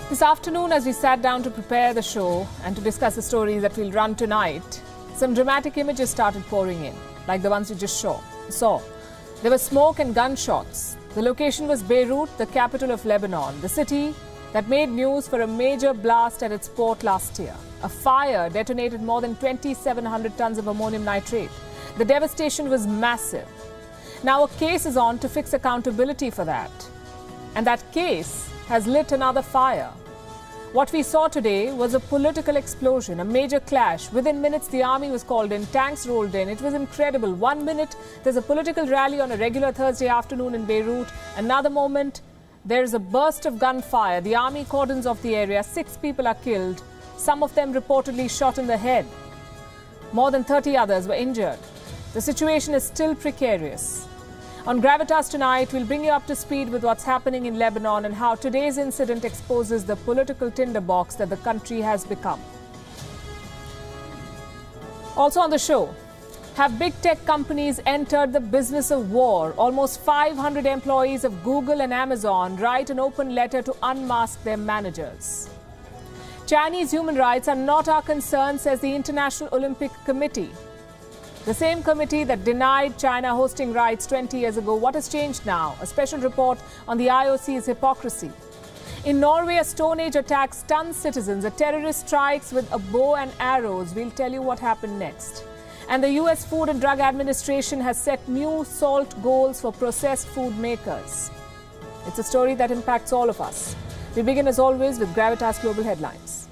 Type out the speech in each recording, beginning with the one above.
This afternoon, as we sat down to prepare the show and to discuss the stories that we'll run tonight, some dramatic images started pouring in, like the ones you just saw. There was smoke and gunshots. The location was Beirut, the capital of Lebanon, the city that made news for a major blast at its port last year. A fire detonated more than 2,700 tons of ammonium nitrate. The devastation was massive. Now a case is on to fix accountability for that. And that case has lit another fire. What we saw today was a political explosion, a major clash. Within minutes, the army was called in, tanks rolled in. It was incredible. 1 minute, there's a political rally on a regular Thursday afternoon in Beirut. Another moment, there's a burst of gunfire. The army cordons off the area. 6 people are killed, some of them reportedly shot in the head. More than 30 others were injured. The situation is still precarious. On Gravitas tonight, we'll bring you up to speed with what's happening in Lebanon and how today's incident exposes the political tinderbox that the country has become. Also on the show, have big tech companies entered the business of war? Almost 500 employees of Google and Amazon write an open letter to unmask their managers. Chinese human rights are not our concern, says the International Olympic Committee. The same committee that denied China hosting rights 20 years ago. What has changed now? A special report on the IOC's hypocrisy. In Norway, a Stone Age attack stuns citizens. A terrorist strikes with a bow and arrows. We'll tell you what happened next. And the US Food and Drug Administration has set new SALT goals for processed food makers. It's a story that impacts all of us. We begin as always with Gravitas Global Headlines.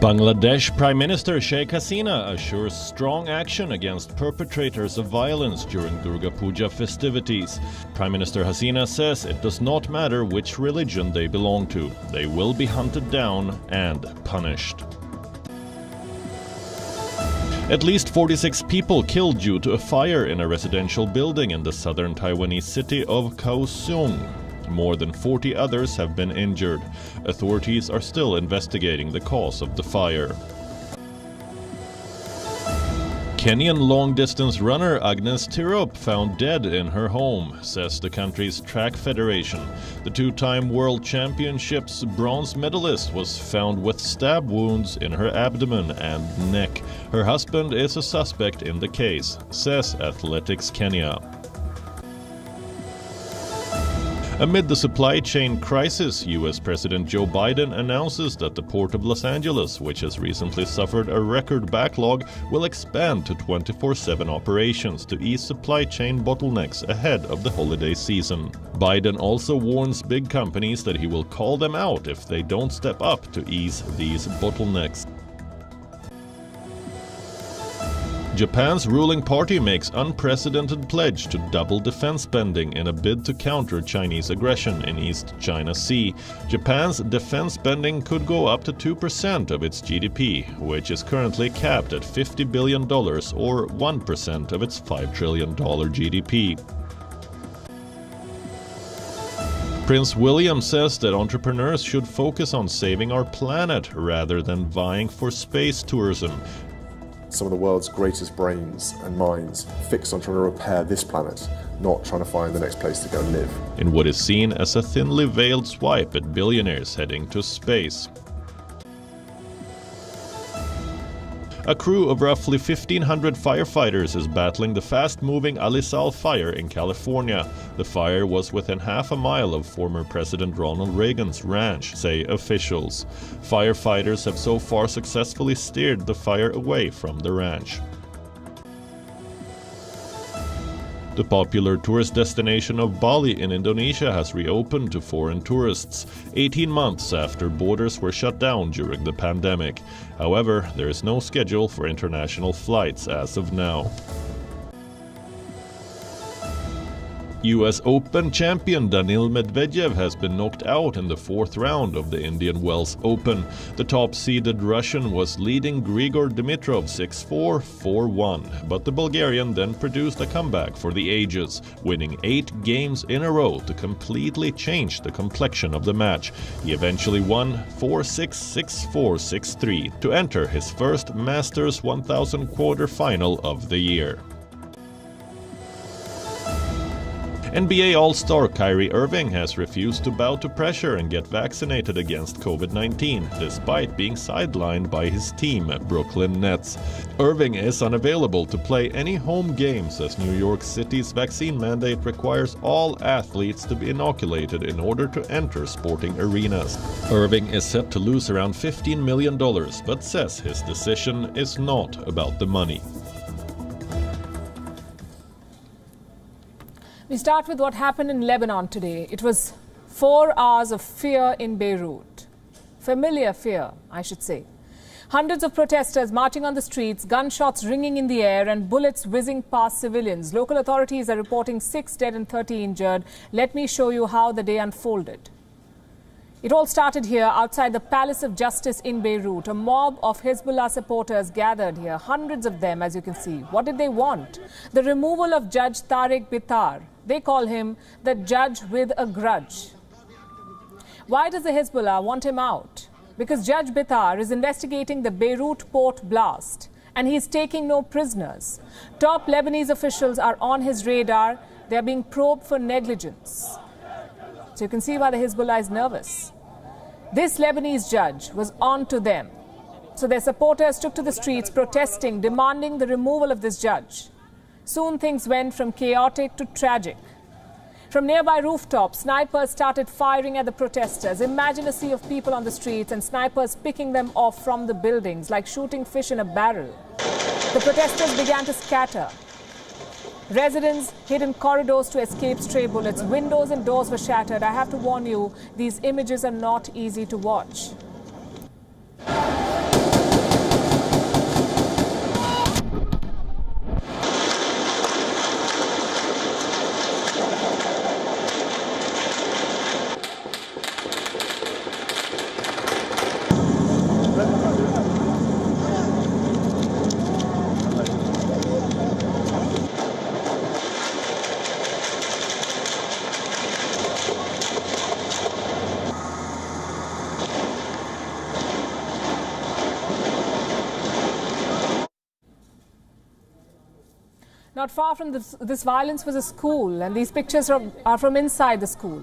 Bangladesh Prime Minister Sheikh Hasina assures strong action against perpetrators of violence during Durga Puja festivities. Prime Minister Hasina says it does not matter which religion they belong to. They will be hunted down and punished. At least 46 people killed due to a fire in a residential building in the southern Taiwanese city of Kaohsiung. More than 40 others have been injured. Authorities are still investigating the cause of the fire. Kenyan long-distance runner Agnes Tirop found dead in her home, says the country's track federation. The two-time World Championships bronze medalist was found with stab wounds in her abdomen and neck. Her husband is a suspect in the case, says Athletics Kenya. Amid the supply chain crisis, U.S. President Joe Biden announces that the Port of Los Angeles, which has recently suffered a record backlog, will expand to 24/7 operations to ease supply chain bottlenecks ahead of the holiday season. Biden also warns big companies that he will call them out if they don't step up to ease these bottlenecks. Japan's ruling party makes unprecedented pledge to double defense spending in a bid to counter Chinese aggression in East China Sea. Japan's defense spending could go up to 2% of its GDP, which is currently capped at $50 billion or 1% of its $5 trillion GDP. Prince William says that entrepreneurs should focus on saving our planet rather than vying for space tourism. Some of the world's greatest brains and minds fixed on trying to repair this planet, not trying to find the next place to go and live. In what is seen as a thinly veiled swipe at billionaires heading to space. A crew of roughly 1,500 firefighters is battling the fast-moving Alisal fire in California. The fire was within half a mile of former President Ronald Reagan's ranch, say officials. Firefighters have so far successfully steered the fire away from the ranch. The popular tourist destination of Bali in Indonesia has reopened to foreign tourists, 18 months after borders were shut down during the pandemic. However, there is no schedule for international flights as of now. US Open champion Daniil Medvedev has been knocked out in the fourth round of the Indian Wells Open. The top-seeded Russian was leading Grigor Dimitrov 6-4, 4-1, but the Bulgarian then produced a comeback for the ages, winning 8 games in a row to completely change the complexion of the match. He eventually won 4-6, 6-4, 6-3 to enter his first Masters 1000 quarter-final of the year. NBA All-Star Kyrie Irving has refused to bow to pressure and get vaccinated against COVID-19, despite being sidelined by his team, Brooklyn Nets. Irving is unavailable to play any home games as New York City's vaccine mandate requires all athletes to be inoculated in order to enter sporting arenas. Irving is set to lose around $15 million, but says his decision is not about the money. We start with what happened in Lebanon today. It was 4 hours of fear in Beirut. Familiar fear, I should say. Hundreds of protesters marching on the streets, gunshots ringing in the air and bullets whizzing past civilians. Local authorities are reporting 6 dead and 30 injured. Let me show you how the day unfolded. It all started here outside the Palace of Justice in Beirut. A mob of Hezbollah supporters gathered here, hundreds of them, as you can see. What did they want? The removal of Judge Tariq Bitar. They call him the judge with a grudge. Why does the Hezbollah want him out? Because Judge Bitar is investigating the Beirut port blast and he's taking no prisoners. Top Lebanese officials are on his radar. They are being probed for negligence. So you can see why the Hezbollah is nervous. This Lebanese judge was on to them. So their supporters took to the streets protesting, demanding the removal of this judge. Soon things went from chaotic to tragic. From nearby rooftops, snipers started firing at the protesters. Imagine a sea of people on the streets and snipers picking them off from the buildings like shooting fish in a barrel. The protesters began to scatter. Residents hid in corridors to escape stray bullets. Windows and doors were shattered. I have to warn you, these images are not easy to watch. Not far from this violence was a school, and these pictures are from inside the school.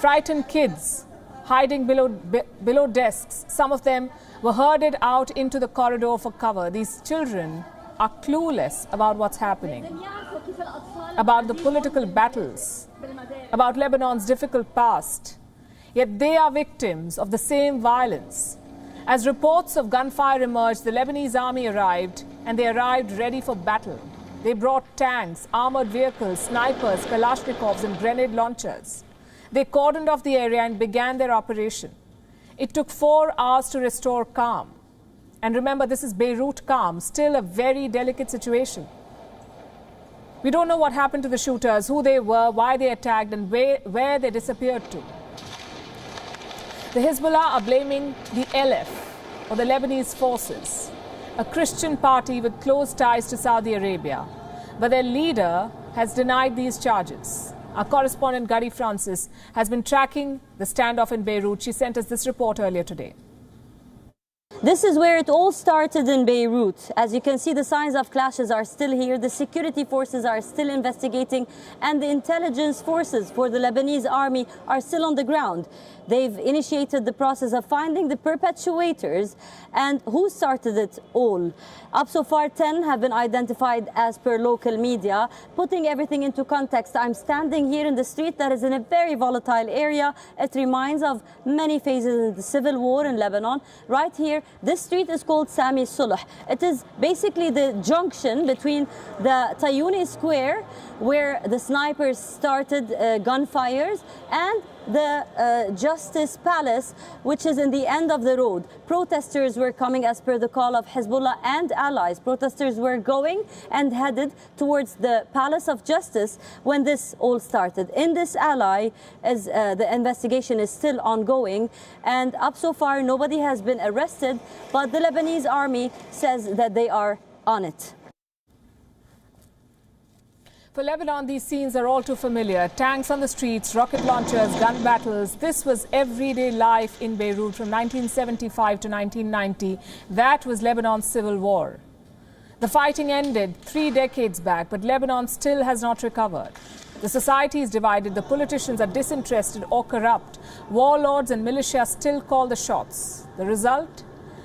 Frightened kids hiding below desks. Some of them were herded out into the corridor for cover. These children are clueless about what's happening, about the political battles, about Lebanon's difficult past. Yet they are victims of the same violence. As reports of gunfire emerged, the Lebanese army arrived, and they arrived ready for battle. They brought tanks, armored vehicles, snipers, Kalashnikovs and grenade launchers. They cordoned off the area and began their operation. It took 4 hours to restore calm. And remember, this is Beirut calm, still a very delicate situation. We don't know what happened to the shooters, who they were, why they attacked and where they disappeared to. The Hezbollah are blaming the LF, or the Lebanese forces, a Christian party with close ties to Saudi Arabia. But their leader has denied these charges. Our correspondent Gary Francis has been tracking the standoff in Beirut. She sent us this report earlier today. This is where it all started in Beirut. As you can see, the signs of clashes are still here. The security forces are still investigating, and the intelligence forces for the Lebanese army are still on the ground. They've initiated the process of finding the perpetrators and who started it all. Up so far, 10 have been identified as per local media. Putting everything into context, I'm standing here in the street that is in a very volatile area. It reminds of many phases of the civil war in Lebanon. Right here, this street is called Sami Sulh. It is basically the junction between the Tayouni Square, where the snipers started gunfires, and the Justice Palace, which is in the end of the road. Protesters were coming as per the call of Hezbollah and allies. Protesters were going and headed towards the Palace of Justice when this all started. In this ally, as the investigation is still ongoing, and up so far nobody has been arrested, but the Lebanese army says that they are on it. For Lebanon, these scenes are all too familiar. Tanks on the streets, rocket launchers, gun battles. This was everyday life in Beirut from 1975 to 1990. That was Lebanon's civil war. The fighting ended 3 decades back, but Lebanon still has not recovered. The society is divided, the politicians are disinterested or corrupt. Warlords and militia still call the shots. The result?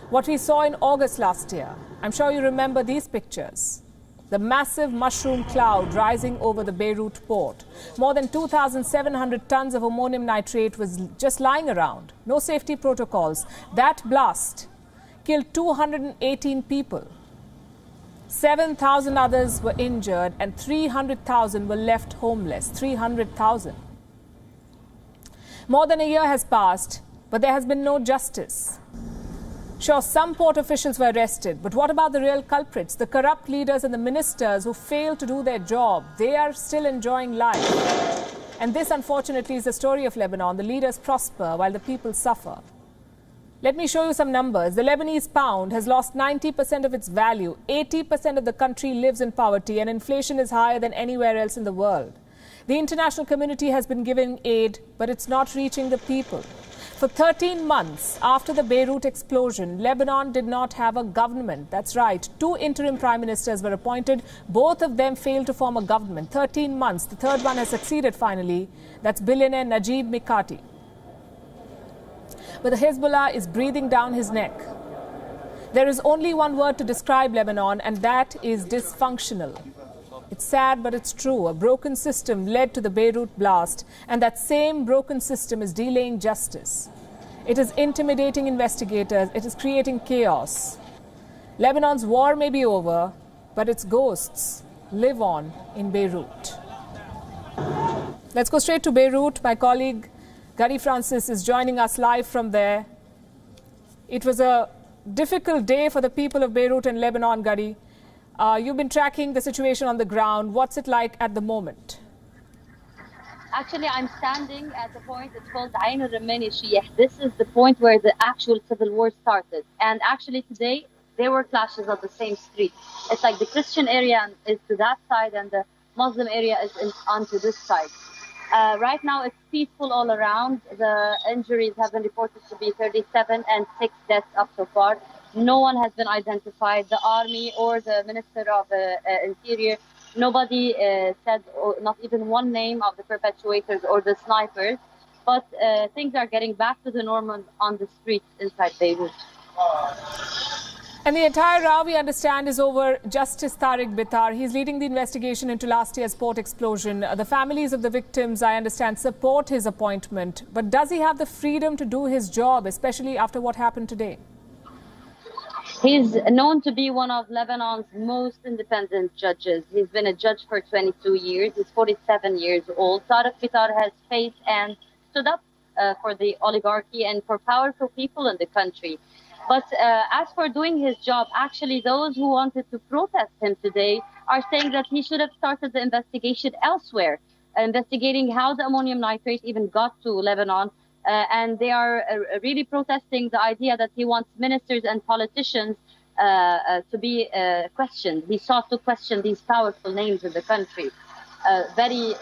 What we saw in August last year. I'm sure you remember these pictures. The massive mushroom cloud rising over the Beirut port. More than 2,700 tons of ammonium nitrate was just lying around. No safety protocols. That blast killed 218 people. 7,000 others were injured and 300,000 were left homeless. 300,000. More than a year has passed, but there has been no justice. Sure, some port officials were arrested, but what about the real culprits, the corrupt leaders and the ministers who failed to do their job? They are still enjoying life. And this, unfortunately, is the story of Lebanon. The leaders prosper while the people suffer. Let me show you some numbers. The Lebanese pound has lost 90% of its value. 80% of the country lives in poverty, and inflation is higher than anywhere else in the world. The international community has been giving aid, but it's not reaching the people. For 13 months after the Beirut explosion, Lebanon did not have a government. That's right. 2 interim prime ministers were appointed. Both of them failed to form a government. 13 months. The third one has succeeded finally. That's billionaire Najib Mikati. But the Hezbollah is breathing down his neck. There is only one word to describe Lebanon, and that is dysfunctional. It's sad, but it's true. A broken system led to the Beirut blast, and that same broken system is delaying justice. It is intimidating investigators. It is creating chaos. Lebanon's war may be over, but its ghosts live on in Beirut. Let's go straight to Beirut. My colleague Gary Francis is joining us live from there. It was a difficult day for the people of Beirut and Lebanon, Gary. You've been tracking the situation on the ground. What's it like at the moment? Actually, I'm standing at the point, it's called Ain al-Ramani Shiyah. This is the point where the actual civil war started. And actually today, there were clashes on the same street. It's like the Christian area is to that side and the Muslim area is onto this side. Right now, it's peaceful all around. The injuries have been reported to be 37 and 6 deaths up so far. No one has been identified, the army or the Minister of Interior. Nobody said, not even one name of the perpetrators or the snipers. But things are getting back to the normal on the streets inside Beirut. And the entire row, we understand, is over Justice Tariq Bitar. He's leading the investigation into last year's port explosion. The families of the victims, I understand, support his appointment. But does he have the freedom to do his job, especially after what happened today? He's known to be one of Lebanon's most independent judges. He's been a judge for 22 years. He's 47 years old. Tariq Bitar has faced and stood up for the oligarchy and for powerful people in the country. But as for doing his job, actually those who wanted to protest him today are saying that he should have started the investigation elsewhere, investigating how the ammonium nitrate even got to Lebanon. And they are really protesting the idea that he wants ministers and politicians to be questioned. He sought to question these powerful names in the country, very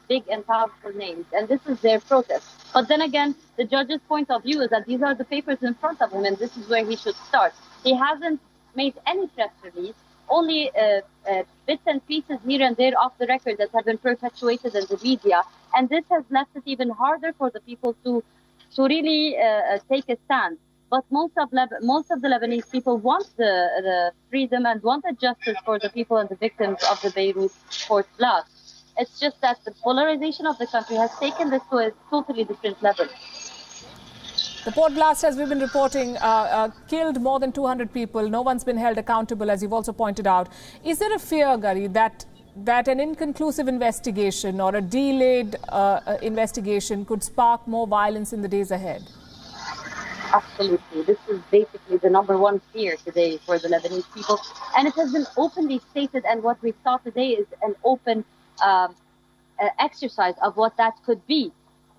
big and powerful names. And this is their protest. But then again, the judge's point of view is that these are the papers in front of him, and this is where he should start. He hasn't made any press release, only bits and pieces here and there off the record that have been perpetuated in the media. And this has left it even harder for the people to really take a stand. But most of the Lebanese people want the freedom and want the justice for the people and the victims of the Beirut port blast. It's just that the polarization of the country has taken this to a totally different level. The port blast, as we've been reporting, killed more than 200 people. No one's been held accountable, as you've also pointed out. Is there a fear, Gary, that an inconclusive investigation or a delayed investigation could spark more violence in the days ahead? Absolutely. This is basically the number one fear today for the Lebanese people. And it has been openly stated, and what we saw today is an open exercise of what that could be.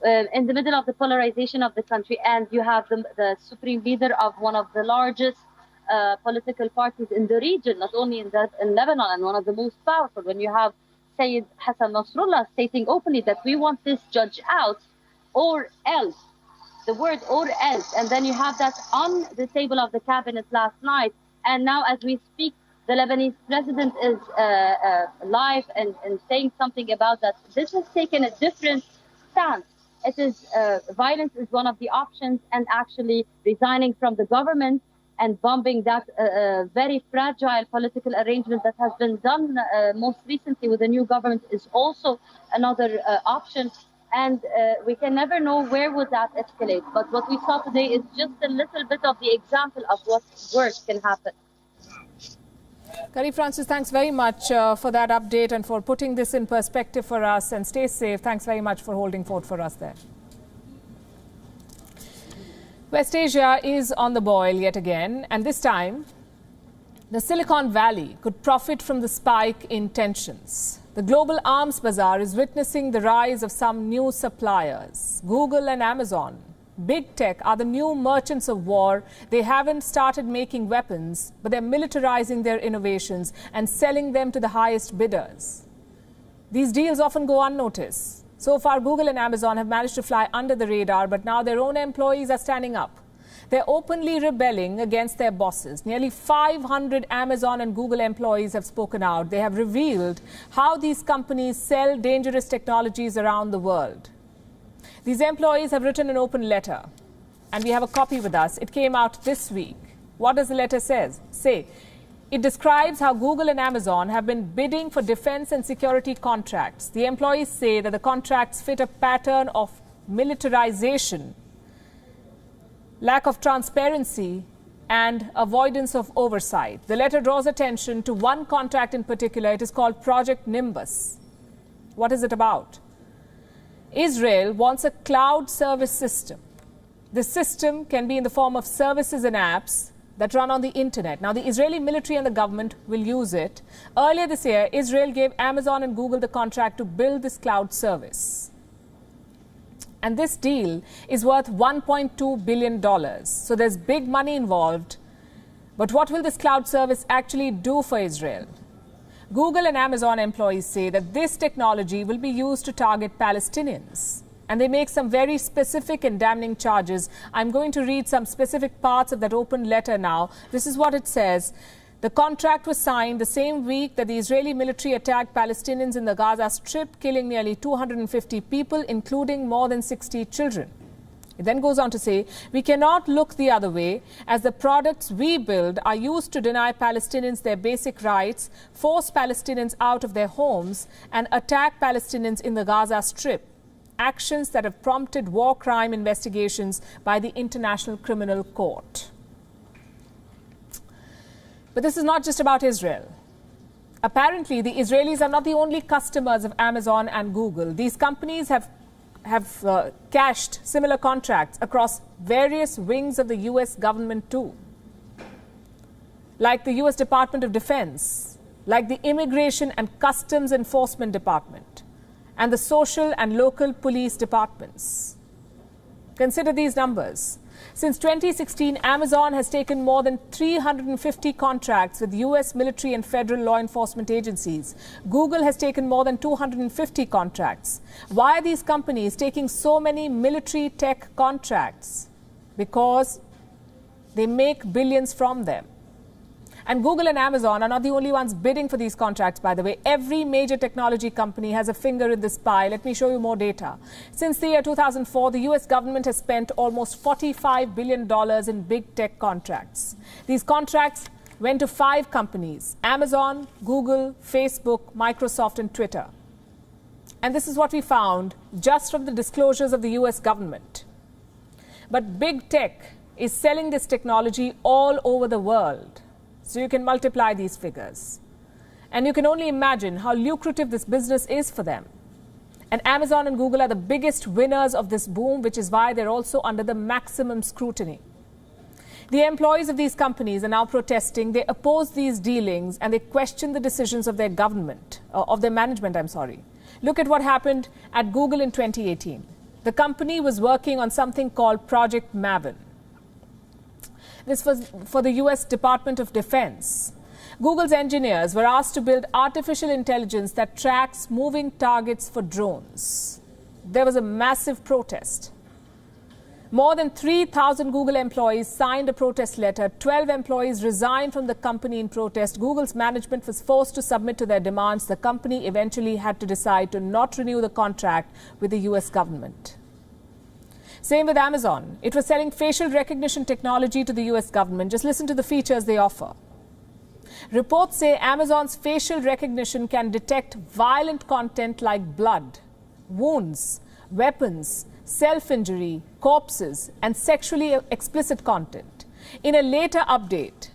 In the middle of the polarization of the country, and you have the supreme leader of one of the largest political parties in the region, not only in Lebanon, and one of the most powerful, when you have Sayyid Hassan Nasrallah stating openly that we want this judge out or else, the word or else, and then you have that on the table of the cabinet last night, and now as we speak, the Lebanese president is live and saying something about that. This has taken a different stance. It is violence is one of the options, and actually resigning from the government and bombing that very fragile political arrangement that has been done most recently with the new government is also another option. And we can never know where would that escalate. But what we saw today is just a little bit of the example of what worse can happen. Kari Francis, thanks very much for that update and for putting this in perspective for us. And stay safe. Thanks very much for holding fort for us there. West Asia is on the boil yet again, and this time the Silicon Valley could profit from the spike in tensions. The global arms bazaar is witnessing the rise of some new suppliers. Google and Amazon, big tech, are the new merchants of war. They haven't started making weapons, but they're militarizing their innovations and selling them to the highest bidders. These deals often go unnoticed. So far, Google and Amazon have managed to fly under the radar, but now their own employees are standing up. They're openly rebelling against their bosses. Nearly 500 Amazon and Google employees have spoken out. They have revealed how these companies sell dangerous technologies around the world. These employees have written an open letter, and we have a copy with us. It came out this week. What does the letter say? It describes how Google and Amazon have been bidding for defense and security contracts. The employees say that the contracts fit a pattern of militarization, lack of transparency, and avoidance of oversight. The letter draws attention to one contract in particular. It is called Project Nimbus. What is it about? Israel wants a cloud service system. The system can be in the form of services and apps that run on the internet. Now, the Israeli military and the government will use it. Earlier this year, Israel gave Amazon and Google the contract to build this cloud service. And this deal is worth $1.2 billion. So there's big money involved. But what will this cloud service actually do for Israel? Google and Amazon employees say that this technology will be used to target Palestinians. And they make some very specific and damning charges. I'm going to read some specific parts of that open letter now. This is what it says. The contract was signed the same week that the Israeli military attacked Palestinians in the Gaza Strip, killing nearly 250 people, including more than 60 children. It then goes on to say, we cannot look the other way as the products we build are used to deny Palestinians their basic rights, force Palestinians out of their homes, and attack Palestinians in the Gaza Strip. Actions that have prompted war crime investigations by the International Criminal Court. But this is not just about Israel. Apparently, the Israelis are not the only customers of Amazon and Google. These companies have cashed similar contracts across various wings of the U.S. government too, like the U.S. Department of Defense, like the Immigration and Customs Enforcement Department, and the social and local police departments. Consider these numbers. Since 2016, Amazon has taken more than 350 contracts with U.S. military and federal law enforcement agencies. Google has taken more than 250 contracts. Why are these companies taking so many military tech contracts? Because they make billions from them. And Google and Amazon are not the only ones bidding for these contracts, by the way. Every major technology company has a finger in this pie. Let me show you more data. Since the year 2004, the U.S. government has spent almost $45 billion in big tech contracts. These contracts went to 5 companies: Amazon, Google, Facebook, Microsoft, and Twitter. And this is what we found just from the disclosures of the U.S. government. But big tech is selling this technology all over the world. So you can multiply these figures. And you can only imagine how lucrative this business is for them. And Amazon and Google are the biggest winners of this boom, which is why they're also under the maximum scrutiny. The employees of these companies are now protesting. They oppose these dealings and they question the decisions of their government, of their management, Look at what happened at Google in 2018. The company was working on something called Project Maven. This was for the U.S. Department of Defense. Google's engineers were asked to build artificial intelligence that tracks moving targets for drones. There was a massive protest. More than 3,000 Google employees signed a protest letter. 12 employees resigned from the company in protest. Google's management was forced to submit to their demands. The company eventually had to decide to not renew the contract with the US government. Same with Amazon. It was selling facial recognition technology to the US government. Just listen to the features they offer. Reports say Amazon's facial recognition can detect violent content like blood, wounds, weapons, self-injury, corpses, and sexually explicit content. In a later update,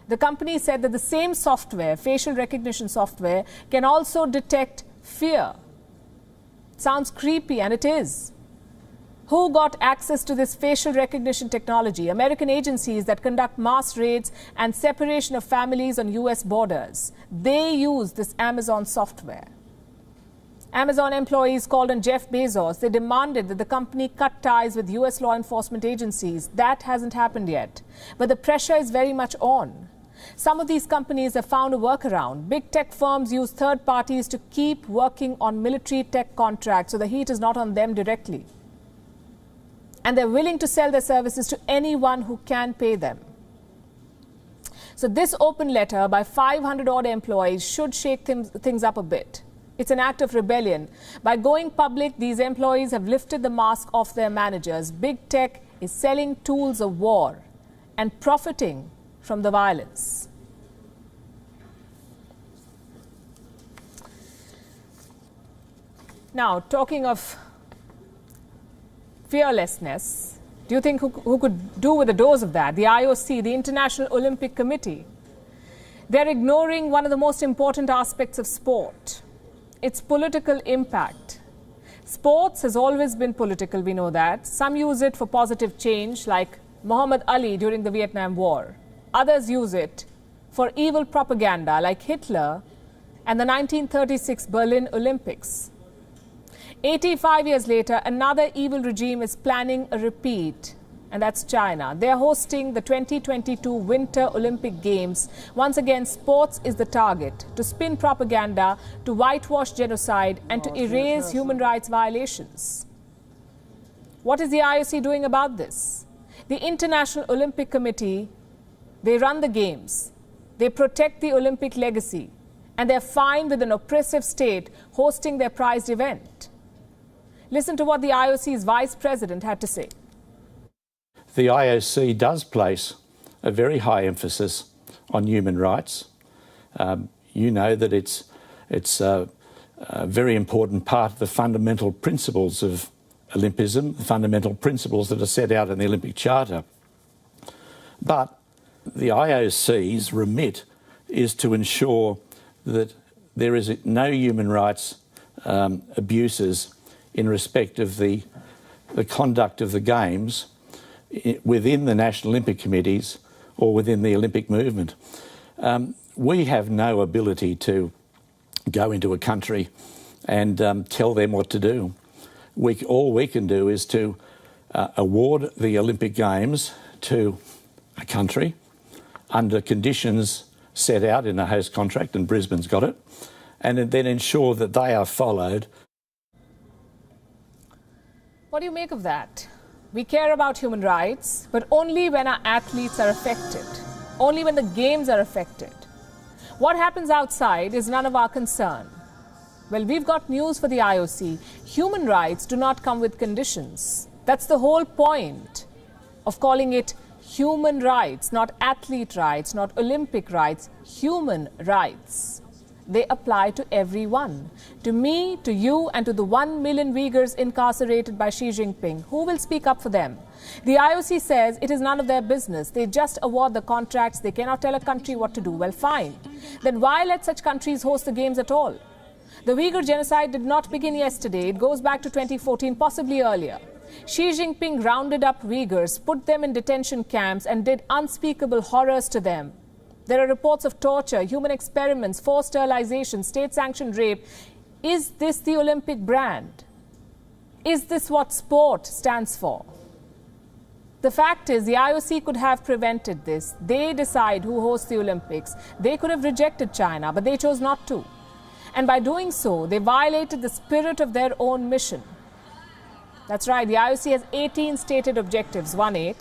the company said that the same software, facial recognition software, can also detect fear. Sounds creepy, and it is. Who got access to this facial recognition technology? American agencies that conduct mass raids and separation of families on US borders. They use this Amazon software. Amazon employees called on Jeff Bezos. They demanded that the company cut ties with US law enforcement agencies. That hasn't happened yet. But the pressure is very much on. Some of these companies have found a workaround. Big tech firms use third parties to keep working on military tech contracts, so the heat is not on them directly. And they're willing to sell their services to anyone who can pay them. So this open letter by 500 odd employees should shake things up a bit. It's an act of rebellion. By going public, these employees have lifted the mask off their managers. Big tech is selling tools of war and profiting from the violence. Now, talking of fearlessness, do you think who could do with a dose of that? The IOC, the International Olympic Committee. They're ignoring one of the most important aspects of sport. Its political impact. Sports has always been political, we know that. Some use it for positive change, like Muhammad Ali during the Vietnam War. Others use it for evil propaganda, like Hitler and the 1936 Berlin Olympics. 85 years later, another evil regime is planning a repeat, and that's China. They are hosting the 2022 Winter Olympic Games. Once again, sports is the target to spin propaganda, to whitewash genocide, and to erase human rights violations. What is the IOC doing about this? The International Olympic Committee, they run the games, they protect the Olympic legacy, and they're fine with an oppressive state hosting their prized event. Listen to what the IOC's vice president had to say. The IOC does place a very high emphasis on human rights. You know that it's a very important part of the fundamental principles of Olympism, the fundamental principles that are set out in the Olympic Charter. But the IOC's remit is to ensure that there is no human rights abuses in respect of the conduct of the Games within the National Olympic Committees or within the Olympic movement. We have no ability to go into a country and tell them what to do. All we can do is to award the Olympic Games to a country under conditions set out in a host contract, and Brisbane's got it, and then ensure that they are followed. What do you make of that? We care about human rights, but only when our athletes are affected, only when the games are affected. What happens outside is none of our concern. Well, we've got news for the IOC. Human rights do not come with conditions. That's the whole point of calling it human rights, not athlete rights, not Olympic rights, human rights. They apply to everyone. To me, to you, and to the 1 million Uyghurs incarcerated by Xi Jinping. Who will speak up for them? The IOC says it is none of their business. They just award the contracts. They cannot tell a country what to do. Well, fine. Then why let such countries host the games at all? The Uyghur genocide did not begin yesterday. It goes back to 2014, possibly earlier. Xi Jinping rounded up Uyghurs, put them in detention camps, and did unspeakable horrors to them. There are reports of torture, human experiments, forced sterilization, state-sanctioned rape. Is this the Olympic brand? Is this what sport stands for? The fact is, the IOC could have prevented this. They decide who hosts the Olympics. They could have rejected China, but they chose not to. And by doing so, they violated the spirit of their own mission. That's right, the IOC has 18 stated objectives, 18.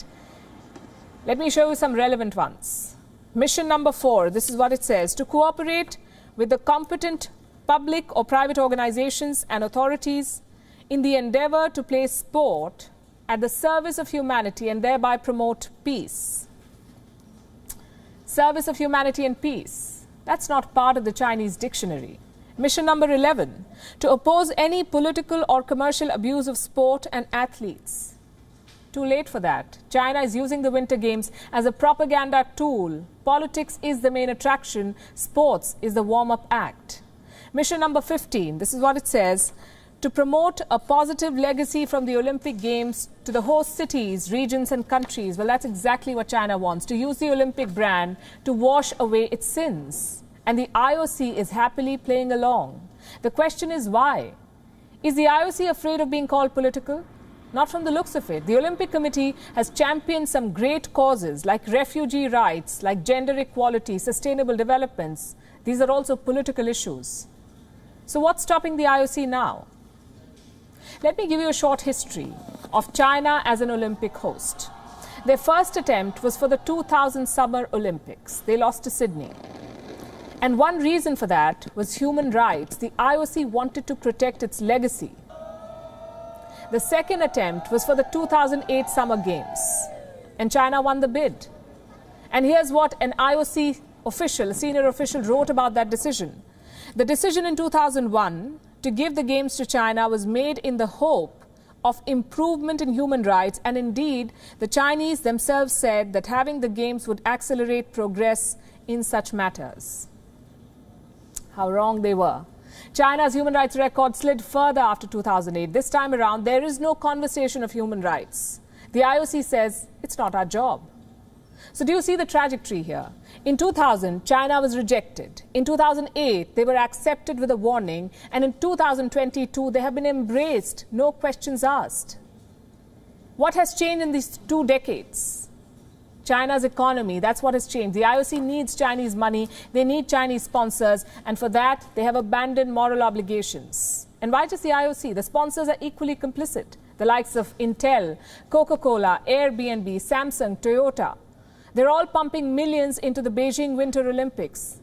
Let me show you some relevant ones. Mission number 4, this is what it says: to cooperate with the competent public or private organizations and authorities in the endeavor to place sport at the service of humanity and thereby promote peace. Service of humanity and peace. That's not part of the Chinese dictionary. Mission number 11, to oppose any political or commercial abuse of sport and athletes. Too late for that. China is using the Winter Games as a propaganda tool. Politics is the main attraction. Sports is the warm-up act. Mission number 15, this is what it says: to promote a positive legacy from the Olympic Games to the host cities, regions and countries. Well, that's exactly what China wants, to use the Olympic brand to wash away its sins. And the IOC is happily playing along. The question is why? Is the IOC afraid of being called political? Not from the looks of it. The Olympic Committee has championed some great causes like refugee rights, like gender equality, sustainable developments. These are also political issues. So what's stopping the IOC now? Let me give you a short history of China as an Olympic host. Their first attempt was for the 2000 Summer Olympics. They lost to Sydney. And one reason for that was human rights. The IOC wanted to protect its legacy. The second attempt was for the 2008 Summer Games. And China won the bid. And here's what an IOC official, a senior official, wrote about that decision. The decision in 2001 to give the Games to China was made in the hope of improvement in human rights, and indeed the Chinese themselves said that having the Games would accelerate progress in such matters. How wrong they were. China's human rights record slid further after 2008. This time around, there is no conversation of human rights. The IOC says it's not our job. So do you see the trajectory here? In 2000, China was rejected. In 2008, they were accepted with a warning. And in 2022, they have been embraced, no questions asked. What has changed in these 2 decades? China's economy, that's what has changed. The IOC needs Chinese money. They need Chinese sponsors. And for that, they have abandoned moral obligations. And why just the IOC? The sponsors are equally complicit. The likes of Intel, Coca-Cola, Airbnb, Samsung, Toyota. They're all pumping millions into the Beijing Winter Olympics.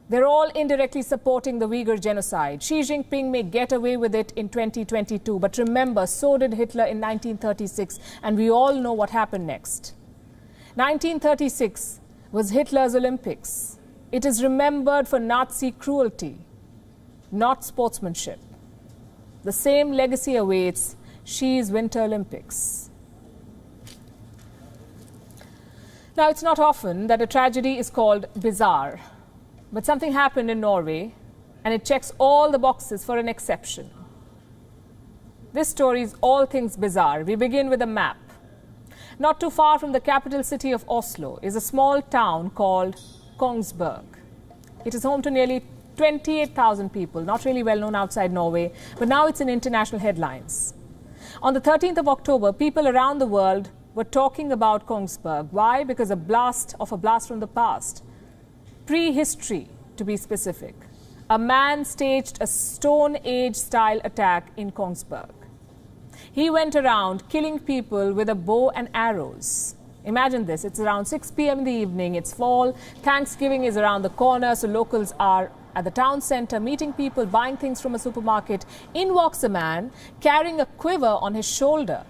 They're all indirectly supporting the Uyghur genocide. Xi Jinping may get away with it in 2022. But remember, so did Hitler in 1936. And we all know what happened next. 1936 was Hitler's Olympics. It is remembered for Nazi cruelty, not sportsmanship. The same legacy awaits Xi's Winter Olympics. Now, it's not often that a tragedy is called bizarre, but something happened in Norway, and it checks all the boxes for an exception. This story is all things bizarre. We begin with a map. Not too far from the capital city of Oslo is a small town called Kongsberg. It is home to nearly 28,000 people, not really well known outside Norway, but now it's in international headlines. On the 13th of October, people around the world were talking about Kongsberg. Why? Because a blast from the past. Prehistory, to be specific. A man staged a Stone Age style attack in Kongsberg. He went around killing people with a bow and arrows. Imagine this, it's around 6 p.m. in the evening, it's fall, Thanksgiving is around the corner, so locals are at the town center meeting people, buying things from a supermarket. In walks a man carrying a quiver on his shoulder.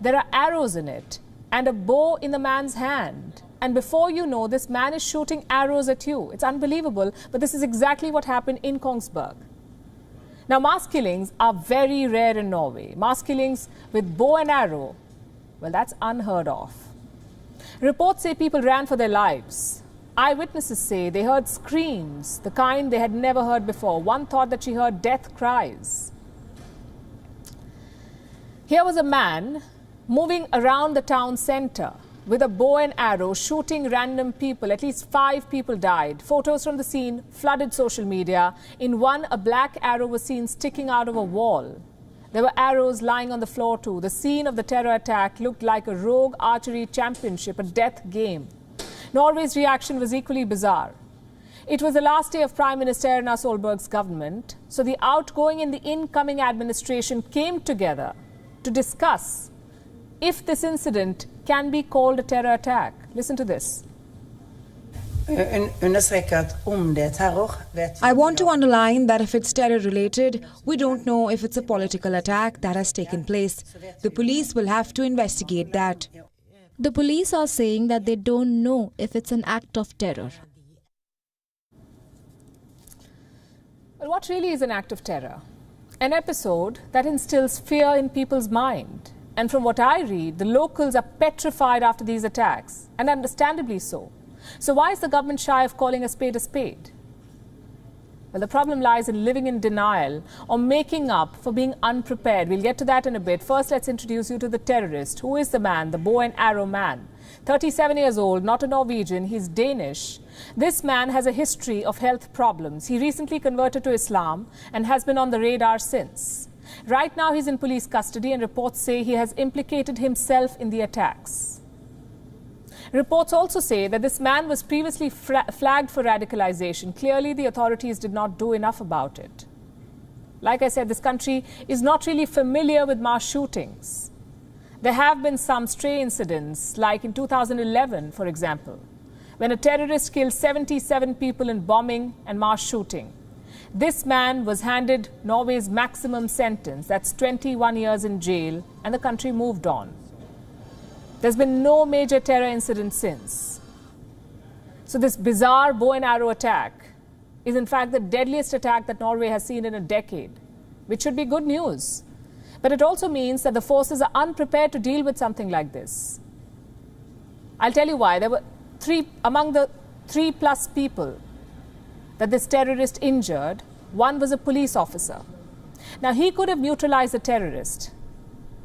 There are arrows in it and a bow in the man's hand. And before you know, this man is shooting arrows at you. It's unbelievable, but this is exactly what happened in Kongsberg. Now, mass killings are very rare in Norway. Mass killings with bow and arrow, well, that's unheard of. Reports say people ran for their lives. Eyewitnesses say they heard screams, the kind they had never heard before. One thought that she heard death cries. Here was a man moving around the town center with a bow and arrow, shooting random people. At least 5 people died. Photos from the scene flooded social media. In one, a black arrow was seen sticking out of a wall. There were arrows lying on the floor too. The scene of the terror attack looked like a rogue archery championship, a death game. Norway's reaction was equally bizarre. It was the last day of Prime Minister Erna Solberg's government, so the outgoing and the incoming administration came together to discuss if this incident can be called a terror attack. Listen to this. I want to underline that if it's terror-related, we don't know if it's a political attack that has taken place. The police will have to investigate that. The police are saying that they don't know if it's an act of terror. Well, what really is an act of terror? An episode that instills fear in people's mind. And from what I read, the locals are petrified after these attacks, and understandably so. So why is the government shy of calling a spade a spade? Well, the problem lies in living in denial or making up for being unprepared. We'll get to that in a bit. First, let's introduce you to the terrorist. Who is the man, the bow and arrow man? 37 years old, not a Norwegian, he's Danish. This man has a history of health problems. He recently converted to Islam and has been on the radar since. Right now, he's in police custody, and reports say he has implicated himself in the attacks. Reports also say that this man was previously flagged for radicalization. Clearly, the authorities did not do enough about it. Like I said, this country is not really familiar with mass shootings. There have been some stray incidents, like in 2011, for example, when a terrorist killed 77 people in bombing and mass shooting. This man was handed Norway's maximum sentence, that's 21 years in jail, and the country moved on. There's been no major terror incident since. So this bizarre bow and arrow attack is in fact the deadliest attack that Norway has seen in a decade, which should be good news. But it also means that the forces are unprepared to deal with something like this. I'll tell you why. There were among the 3+ people that this terrorist injured, one was a police officer. Now, he could have neutralized the terrorist.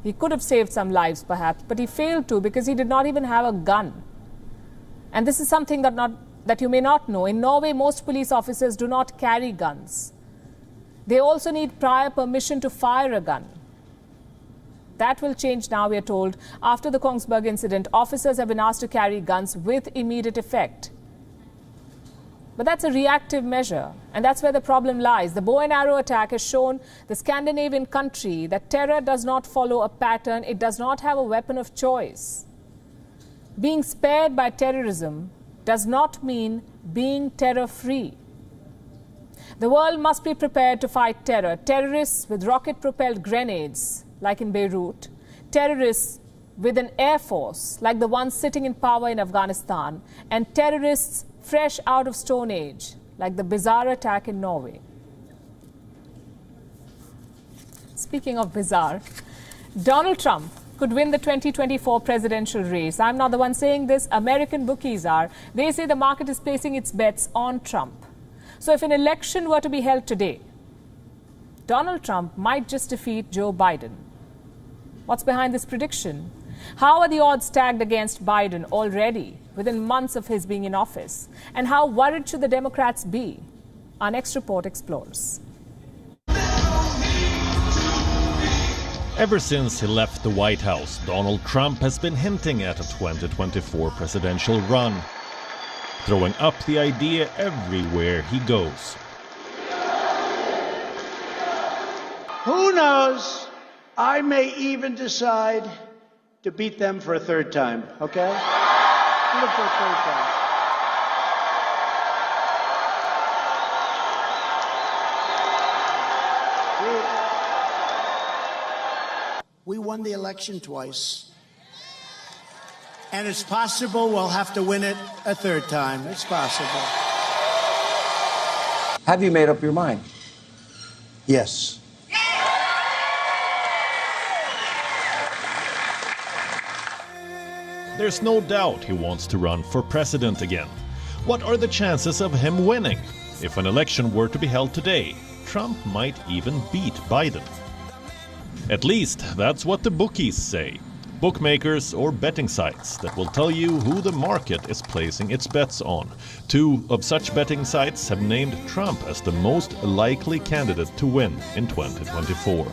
He could have saved some lives, perhaps, but he failed to because he did not even have a gun. And this is something that you may not know. In Norway, most police officers do not carry guns. They also need prior permission to fire a gun. That will change now, we are told. After the Kongsberg incident, officers have been asked to carry guns with immediate effect. But that's a reactive measure, and that's where the problem lies. The bow and arrow attack has shown the Scandinavian country that terror does not follow a pattern. It does not have a weapon of choice. Being spared by terrorism does not mean being terror-free. The world must be prepared to fight terror. Terrorists with rocket-propelled grenades, like in Beirut. Terrorists with an air force, like the ones sitting in power in Afghanistan. And terrorists fresh out of Stone Age, like the bizarre attack in Norway. Speaking of bizarre, Donald Trump could win the 2024 presidential race. I'm not the one saying this. American bookies are. They say the market is placing its bets on Trump. So if an election were to be held today, Donald Trump might just defeat Joe Biden. What's behind this prediction? How are the odds stacked against Biden already, within months of his being in office? And how worried should the Democrats be? Our next report explores. Ever since he left the White House, Donald Trump has been hinting at a 2024 presidential run, throwing up the idea everywhere he goes. Who knows? I may even decide to beat them for a third time, okay? Beat them for a third time. We won the election twice. And it's possible we'll have to win it a third time. It's possible. Have you made up your mind? Yes. There's no doubt he wants to run for president again. What are the chances of him winning? If an election were to be held today, Trump might even beat Biden. At least that's what the bookies say. Bookmakers or betting sites that will tell you who the market is placing its bets on. 2 of such betting sites have named Trump as the most likely candidate to win in 2024.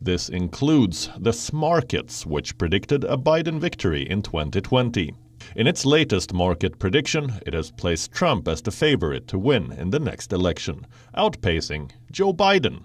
This includes the Smarkets, which predicted a Biden victory in 2020. In its latest market prediction, it has placed Trump as the favorite to win in the next election, outpacing Joe Biden.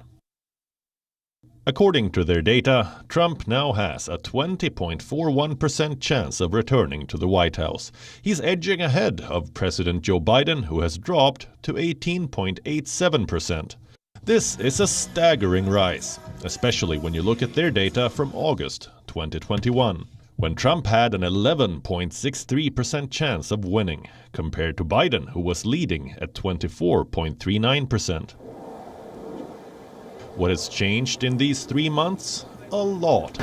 According to their data, Trump now has a 20.41% chance of returning to the White House. He's edging ahead of President Joe Biden, who has dropped to 18.87%. This is a staggering rise, especially when you look at their data from August 2021, when Trump had an 11.63% chance of winning, compared to Biden, who was leading at 24.39%. What has changed in these 3 months? A lot.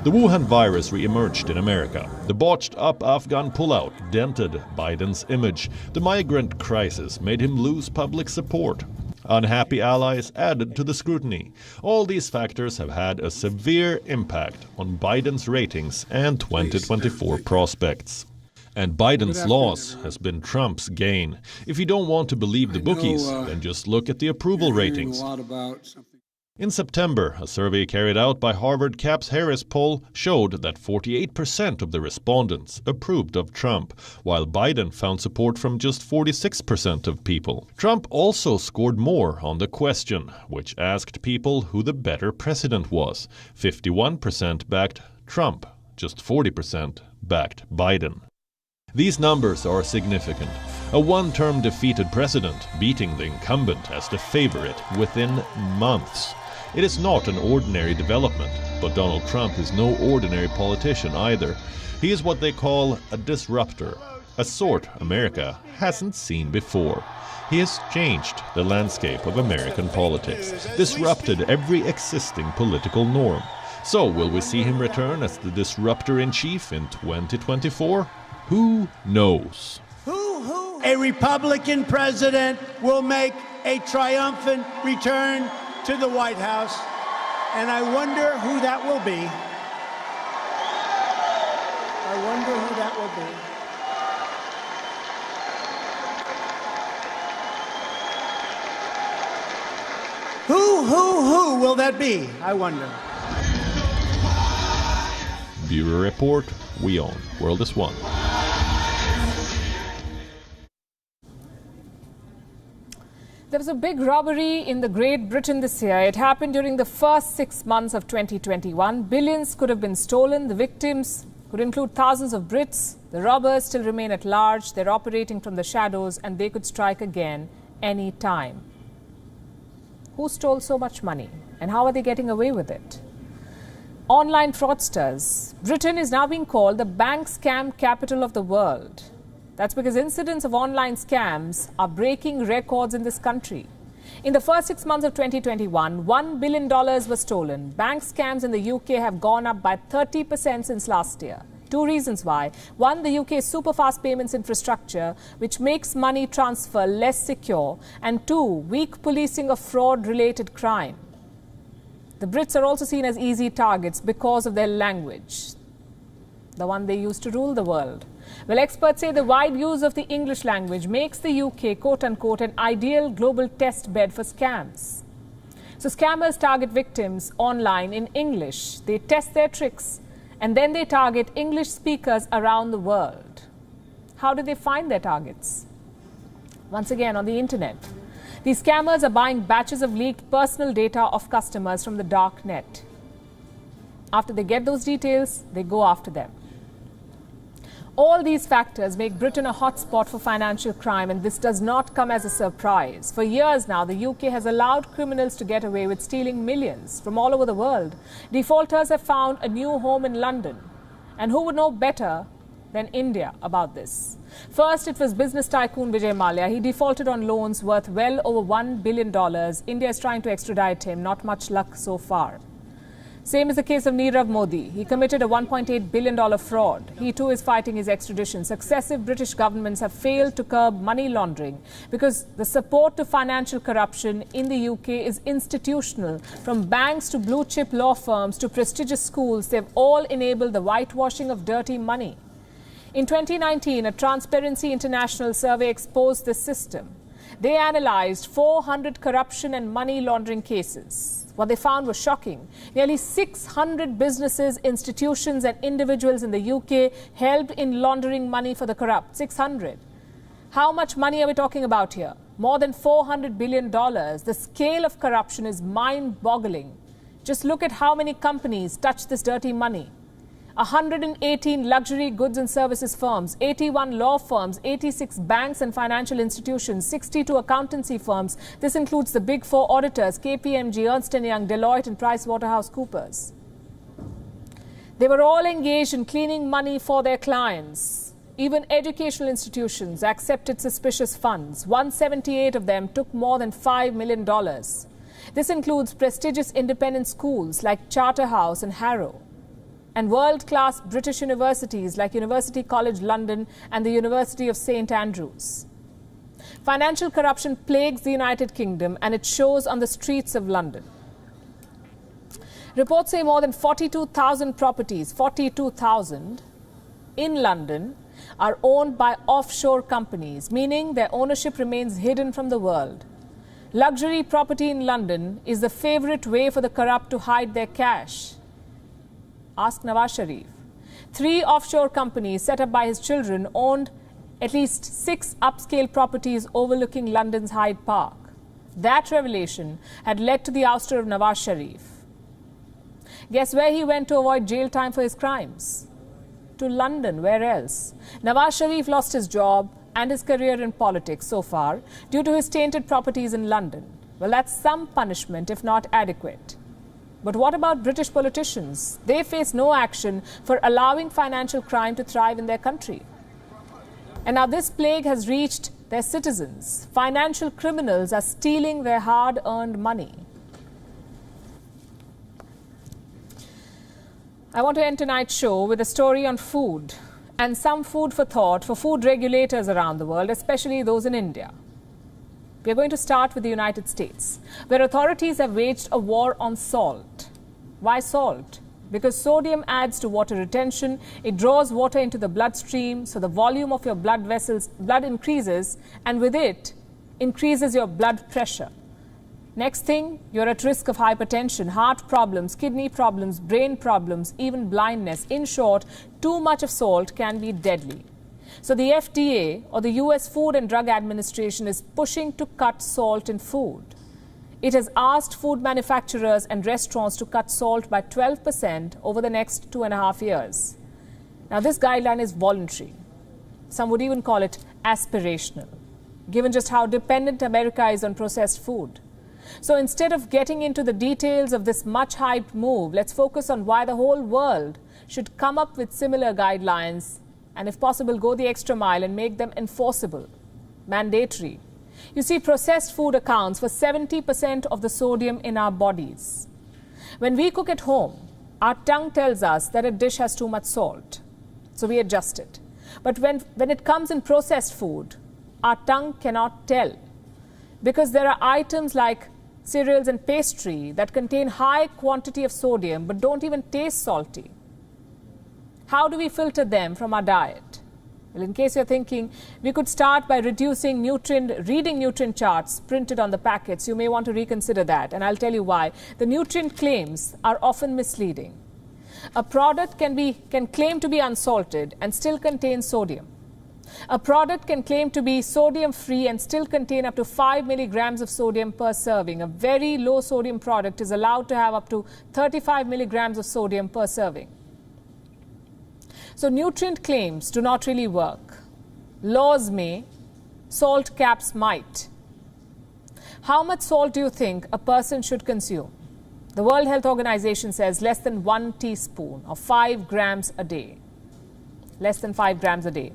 The Wuhan virus re-emerged in America. The botched-up Afghan pullout dented Biden's image. The migrant crisis made him lose public support. Unhappy allies added to the scrutiny. All these factors have had a severe impact on Biden's ratings and 2024 prospects. And Biden's loss has been Trump's gain. If you don't want to believe the bookies, then just look at the approval ratings. In September, a survey carried out by Harvard Capps Harris poll showed that 48% of the respondents approved of Trump, while Biden found support from just 46% of people. Trump also scored more on the question, which asked people who the better president was. 51% backed Trump, just 40% backed Biden. These numbers are significant. A one-term defeated president beating the incumbent as the favorite within months. It is not an ordinary development, but Donald Trump is no ordinary politician either. He is what they call a disruptor, a sort America hasn't seen before. He has changed the landscape of American politics, disrupted every existing political norm. So will we see him return as the disruptor-in-chief in 2024? Who knows? A Republican president will make a triumphant return to the White House, and I wonder who that will be. I wonder who that will be. Who will that be? I wonder. Bureau Report, WION, World is One. There was a big robbery in the Great Britain this year. It happened during the first 6 months of 2021. Billions could have been stolen. The victims could include thousands of Brits. The robbers still remain at large. They're operating from the shadows and they could strike again any time. Who stole so much money and how are they getting away with it? Online fraudsters. Britain is now being called the bank scam capital of the world. That's because incidents of online scams are breaking records in this country. In the first 6 months of 2021, $1 billion was stolen. Bank scams in the UK have gone up by 30% since last year. Two reasons why. One, the UK's super-fast payments infrastructure, which makes money transfer less secure. And two, weak policing of fraud-related crime. The Brits are also seen as easy targets because of their language, the one they use to rule the world. Well, experts say the wide use of the English language makes the UK, quote-unquote, an ideal global test bed for scams. So scammers target victims online in English. They test their tricks and then they target English speakers around the world. How do they find their targets? Once again, on the internet. These scammers are buying batches of leaked personal data of customers from the dark net. After they get those details, they go after them. All these factors make Britain a hotspot for financial crime, and this does not come as a surprise. For years now, the UK has allowed criminals to get away with stealing millions from all over the world. Defaulters have found a new home in London. And who would know better than India about this? First, it was business tycoon Vijay Mallya. He defaulted on loans worth well over $1 billion. India is trying to extradite him. Not much luck so far. Same is the case of Nirav Modi. He committed a $1.8 billion fraud. He too is fighting his extradition. Successive British governments have failed to curb money laundering because the support to financial corruption in the UK is institutional. From banks to blue chip law firms to prestigious schools, they've all enabled the whitewashing of dirty money. In 2019, a Transparency International survey exposed this system. They analysed 400 corruption and money laundering cases. What they found was shocking. Nearly 600 businesses, institutions and individuals in the UK helped in laundering money for the corrupt. 600. How much money are we talking about here? more than $400 billion. The scale of corruption is mind-boggling. Just look at how many companies touch this dirty money. 118 luxury goods and services firms, 81 law firms, 86 banks and financial institutions, 62 accountancy firms. This includes the big four auditors, KPMG, Ernst & Young, Deloitte and PricewaterhouseCoopers. They were all engaged in cleaning money for their clients. Even educational institutions accepted suspicious funds. 178 of them took more than $5 million. This includes prestigious independent schools like Charterhouse and Harrow, and world-class British universities like University College London and the University of St Andrews. Financial corruption plagues the United Kingdom, and it shows on the streets of London. Reports say more than 42,000 properties, 42,000, in London are owned by offshore companies, meaning their ownership remains hidden from the world. Luxury property in London is the favourite way for the corrupt to hide their cash. Ask Nawaz Sharif. 3 offshore companies set up by his children owned at least 6 upscale properties overlooking London's Hyde Park. That revelation had led to the ouster of Nawaz Sharif. Guess where he went to avoid jail time for his crimes? To London. Where else? Nawaz Sharif lost his job and his career in politics so far due to his tainted properties in London. Well, that's some punishment, if not adequate. But what about British politicians? They face no action for allowing financial crime to thrive in their country. And now this plague has reached their citizens. Financial criminals are stealing their hard-earned money. I want to end tonight's show with a story on food and some food for thought for food regulators around the world, especially those in India. We are going to start with the United States, where authorities have waged a war on salt. Why salt? Because sodium adds to water retention. It draws water into the bloodstream, so the volume of your blood increases, and with it, increases your blood pressure. Next thing, you're at risk of hypertension, heart problems, kidney problems, brain problems, even blindness. In short, too much of salt can be deadly. So the FDA, or the US Food and Drug Administration, is pushing to cut salt in food. It has asked food manufacturers and restaurants to cut salt by 12% over the next 2.5 years. Now, this guideline is voluntary. Some would even call it aspirational, given just how dependent America is on processed food. So instead of getting into the details of this much-hyped move, let's focus on why the whole world should come up with similar guidelines and, if possible, go the extra mile and make them enforceable, mandatory. You see, processed food accounts for 70% of the sodium in our bodies. When we cook at home, our tongue tells us that a dish has too much salt, so we adjust it. But when it comes in processed food, our tongue cannot tell, because there are items like cereals and pastry that contain high quantity of sodium but don't even taste salty. How do we filter them from our diet? Well, in case you're thinking, we could start by reading nutrient charts printed on the packets. You may want to reconsider that, and I'll tell you why. The nutrient claims are often misleading. A product can claim to be unsalted and still contain sodium. A product can claim to be sodium-free and still contain up to 5 milligrams of sodium per serving. A very low sodium product is allowed to have up to 35 milligrams of sodium per serving. So nutrient claims do not really work. Laws may, salt caps might. How much salt do you think a person should consume? The World Health Organization says less than 1 teaspoon or 5 grams a day. Less than 5 grams a day.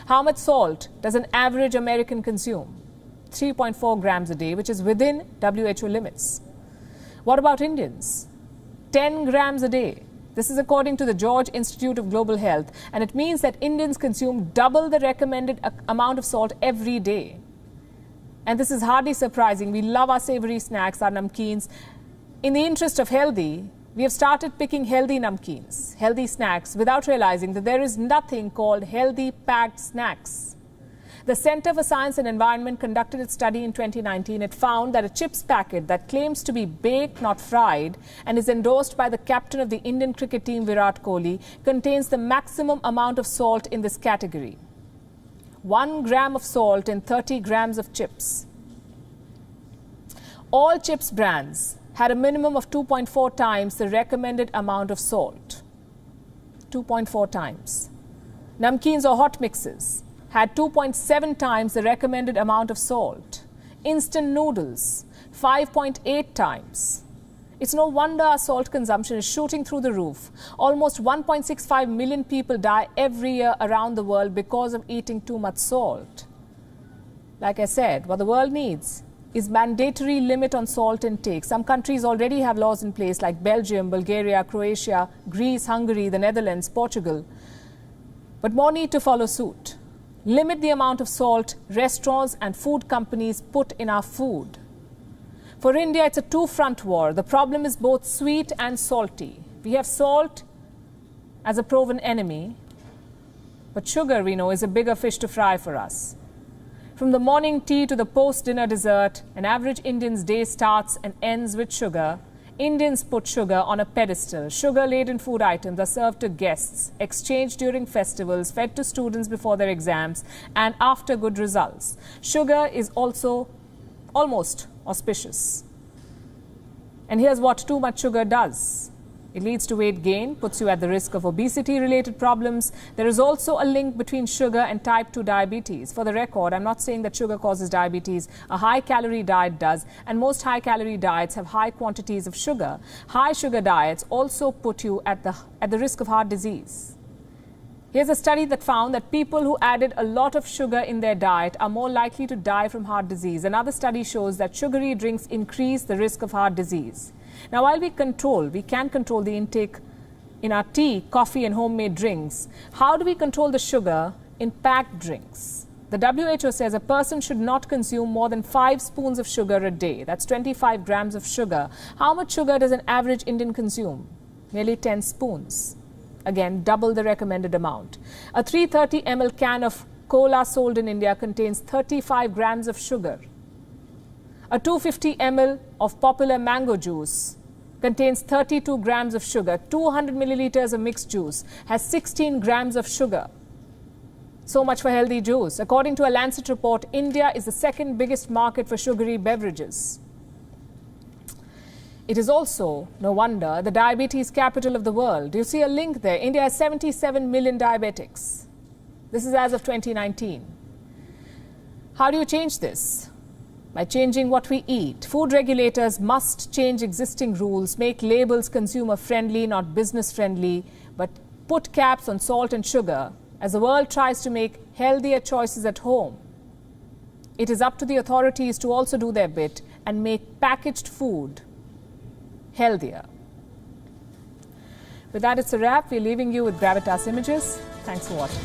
How much salt does an average American consume? 3.4 grams a day, which is within WHO limits. What about Indians? 10 grams a day. This is according to the George Institute of Global Health, and it means that Indians consume double the recommended amount of salt every day. And this is hardly surprising. We love our savory snacks, our namkeens. In the interest of healthy, we have started picking healthy namkeens, healthy snacks, without realizing that there is nothing called healthy packed snacks. The Center for Science and Environment conducted its study in 2019. It found that a chips packet that claims to be baked, not fried, and is endorsed by the captain of the Indian cricket team, Virat Kohli, contains the maximum amount of salt in this category. 1 gram of salt in 30 grams of chips. All chips brands had a minimum of 2.4 times the recommended amount of salt. 2.4 times. Namkeens or hot mixes had 2.7 times the recommended amount of salt. Instant noodles, 5.8 times. It's no wonder our salt consumption is shooting through the roof. Almost 1.65 million people die every year around the world because of eating too much salt. Like I said, what the world needs is mandatory limit on salt intake. Some countries already have laws in place like Belgium, Bulgaria, Croatia, Greece, Hungary, the Netherlands, Portugal. But more need to follow suit. Limit the amount of salt restaurants and food companies put in our food. For India, it's a two-front war. The problem is both sweet and salty. We have salt as a proven enemy, but sugar, we know, is a bigger fish to fry for us. From the morning tea to the post-dinner dessert, an average Indian's day starts and ends with sugar. Indians put sugar on a pedestal. Sugar-laden food items are served to guests, exchanged during festivals, fed to students before their exams, and after good results. Sugar is also almost auspicious. And here's what too much sugar does. It leads to weight gain, puts you at the risk of obesity-related problems. There is also a link between sugar and type 2 diabetes. For the record, I'm not saying that sugar causes diabetes. A high-calorie diet does, and most high-calorie diets have high quantities of sugar. High sugar diets also put you at the risk of heart disease. Here's a study that found that people who added a lot of sugar in their diet are more likely to die from heart disease. Another study shows that sugary drinks increase the risk of heart disease. Now, while we can control the intake in our tea, coffee and homemade drinks, how do we control the sugar in packed drinks? The WHO says a person should not consume more than 5 spoons of sugar a day. That's 25 grams of sugar. How much sugar does an average Indian consume? Nearly 10 spoons. Again, double the recommended amount. A 330 ml can of cola sold in India contains 35 grams of sugar. A 250 ml of popular mango juice contains 32 grams of sugar. 200 milliliters of mixed juice has 16 grams of sugar. So much for healthy juice. According to a Lancet report, India is the second biggest market for sugary beverages. It is also, no wonder, the diabetes capital of the world. You see a link there. India has 77 million diabetics. This is as of 2019. How do you change this? By changing what we eat. Food regulators must change existing rules, make labels consumer-friendly, not business-friendly, but put caps on salt and sugar as the world tries to make healthier choices at home. It is up to the authorities to also do their bit and make packaged food healthier. With that, it's a wrap. We're leaving you with Gravitas images. Thanks for watching.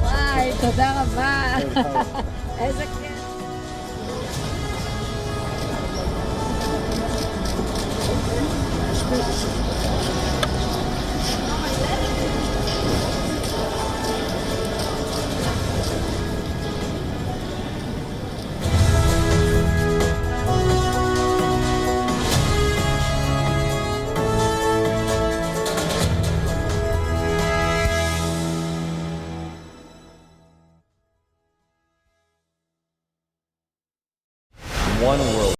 וואי, תודה רבה. איזה כיף.